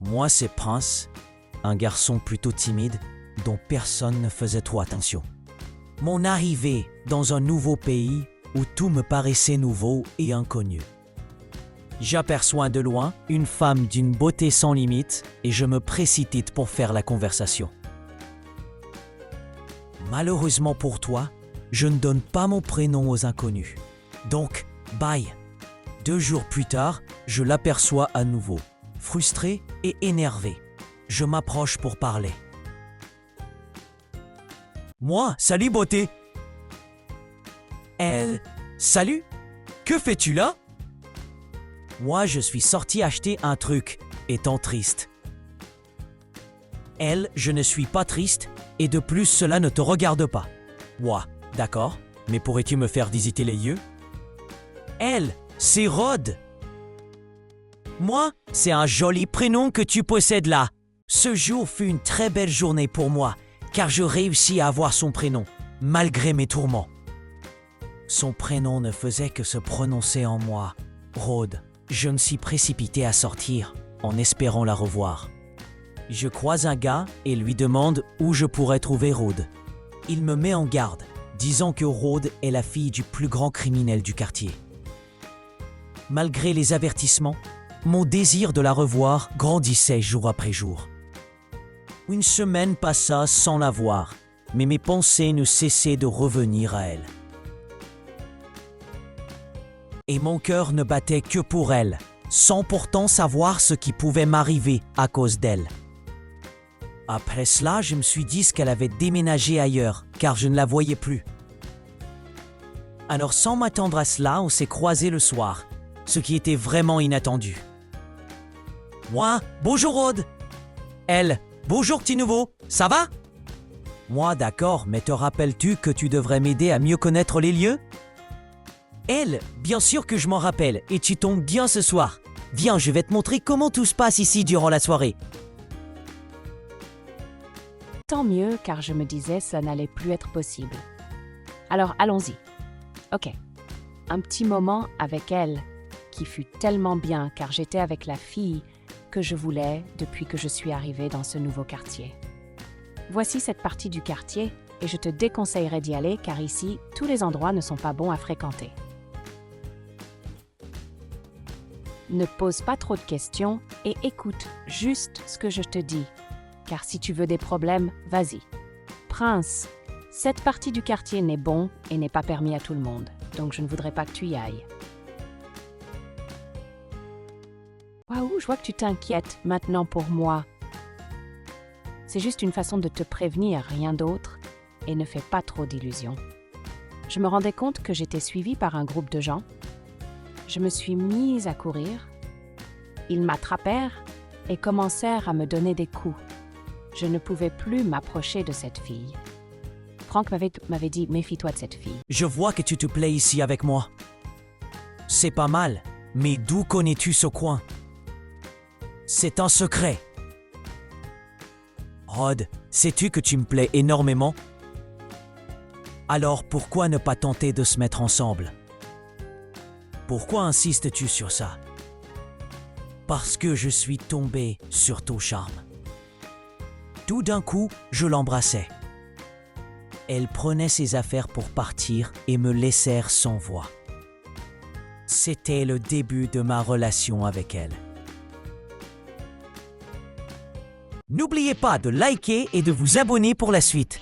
Moi, c'est Prince, un garçon plutôt timide dont personne ne faisait trop attention. Mon arrivée dans un nouveau pays où tout me paraissait nouveau et inconnu. J'aperçois de loin une femme d'une beauté sans limite et je me précipite pour faire la conversation. Malheureusement pour toi, je ne donne pas mon prénom aux inconnus. Donc, bye. 2 jours plus tard, je l'aperçois à nouveau, frustré et énervé. Je m'approche pour parler. Moi, salut beauté. Elle, salut. Que fais-tu là? Moi, je suis sorti acheter un truc, étant triste. Elle, je ne suis pas triste, et de plus, cela ne te regarde pas. Moi, d'accord, mais pourrais-tu me faire visiter les lieux? Elle, c'est Rod. Moi, c'est un joli prénom que tu possèdes là. Ce jour fut une très belle journée pour moi, car je réussis à avoir son prénom, malgré mes tourments. Son prénom ne faisait que se prononcer en moi, Rod. Je me suis précipité à sortir, en espérant la revoir. Je croise un gars et lui demande où je pourrais trouver Rod. Il me met en garde, disant que Rod est la fille du plus grand criminel du quartier. Malgré les avertissements, mon désir de la revoir grandissait jour après jour. Une semaine passa sans la voir, mais mes pensées ne cessaient de revenir à elle. Et mon cœur ne battait que pour elle, sans pourtant savoir ce qui pouvait m'arriver à cause d'elle. Après cela, je me suis dit qu'elle avait déménagé ailleurs, car je ne la voyais plus. Alors sans m'attendre à cela, on s'est croisés le soir, ce qui était vraiment inattendu. Moi, bonjour Rod. Elle, bonjour petit nouveau, ça va? Moi, d'accord, mais te rappelles-tu que tu devrais m'aider à mieux connaître les lieux? Elle, bien sûr que je m'en rappelle, et tu tombes bien ce soir. Viens, je vais te montrer comment tout se passe ici durant la soirée. Tant mieux, car je me disais ça n'allait plus être possible. Alors allons-y. Ok. Un petit moment avec elle, qui fut tellement bien, car j'étais avec la fille que je voulais depuis que je suis arrivée dans ce nouveau quartier. Voici cette partie du quartier, et je te déconseillerais d'y aller, car ici, tous les endroits ne sont pas bons à fréquenter. Ne pose pas trop de questions et écoute juste ce que je te dis, car si tu veux des problèmes, vas-y. Prince, cette partie du quartier n'est bon et n'est pas permis à tout le monde, donc je ne voudrais pas que tu y ailles. Waouh, je vois que tu t'inquiètes maintenant pour moi. C'est juste une façon de te prévenir, rien d'autre, et ne fais pas trop d'illusions. Je me rendais compte que j'étais suivie par un groupe de gens. Je me suis mise à courir. Ils m'attrapèrent et commencèrent à me donner des coups. Je ne pouvais plus m'approcher de cette fille. Frank m'avait dit « Méfie-toi de cette fille ». Je vois que tu te plais ici avec moi. C'est pas mal, mais d'où connais-tu ce coin? C'est un secret. Rod, sais-tu que tu me plais énormément? Alors pourquoi ne pas tenter de se mettre ensemble? Pourquoi insistes-tu sur ça? Parce que je suis tombé sur ton charme. Tout d'un coup, je l'embrassai. Elle prenait ses affaires pour partir et me laissèrent sans voix. C'était le début de ma relation avec elle. N'oubliez pas de liker et de vous abonner pour la suite.